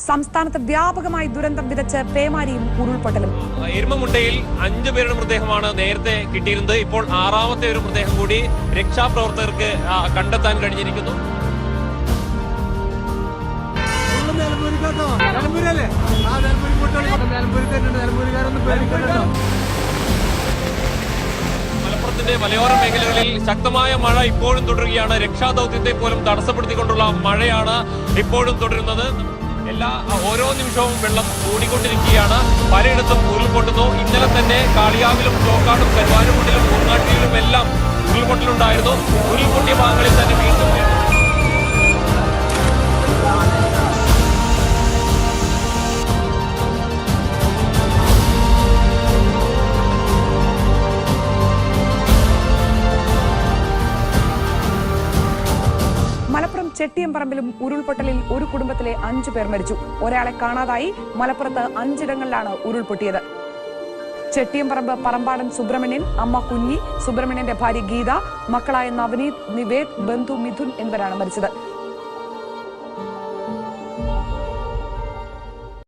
സംസ്ഥാനത്ത് വ്യാപകമായി ദുരന്തം വിതച്ച് പേമാരിയും ഉരുൾപൊട്ടലും. എരുമമുണ്ടയിൽ 5 പേരുടെ മൃതദേഹമാണ് നേരത്തെ കിട്ടിയിരുന്നത്. ഇപ്പോൾ 6ാമത്തെ ഒരു മൃതദേഹം കൂടി രക്ഷാപ്രവർത്തകർക്ക് കണ്ടെത്താൻ കഴിഞ്ഞിരിക്കുന്നു. മലപ്പുറത്തിന്റെ മലയോര മേഖലകളിൽ ശക്തമായ മഴ ഇപ്പോഴും തുടരുകയാണ്. രക്ഷാദൌത്യത്തെ പോലും തടസ്സപ്പെടുത്തിക്കൊണ്ടുള്ള മഴയാണ് ഇപ്പോഴും തുടരുന്നത്. ഓരോ നിമിഷവും വെള്ളം കൂടിക്കൊണ്ടിരിക്കുകയാണ്. പലയിടത്തും ഉരുൾപൊട്ടുന്നു. ഇന്നലെ തന്നെ കാളിയാവിലും ചോക്കാടും കരുവാരക്കുണ്ടിലും പൂങ്ങാട്ടിയിലും എല്ലാം ഉരുൾപൊട്ടലുണ്ടായിരുന്നു. ഉരുൾപൊട്ടിയ ഭാഗങ്ങളിൽ തന്നെ വീണ്ടും മലപ്പുറം ചെട്ടിയമ്പറമ്പിലും ഉരുൾപൊട്ടലിൽ ഒരു കുടുംബത്തിലെ 5 പേർ മരിച്ചു. ഒരാളെ കാണാതായി. മലപ്പുറത്ത് 5 ഇടങ്ങളിലാണ് ഉരുൾപൊട്ടിയത്. ചെട്ടിയമ്പറമ്പ് പറമ്പാടൻ സുബ്രഹ്മണ്യൻ, അമ്മ കുഞ്ഞി, സുബ്രഹ്മണ്യന്റെ ഭാര്യ ഗീത, മക്കളായ നവനീത്, നിവേദ്, ബന്ധു മിഥുൻ എന്നിവരാണ് മരിച്ചത്.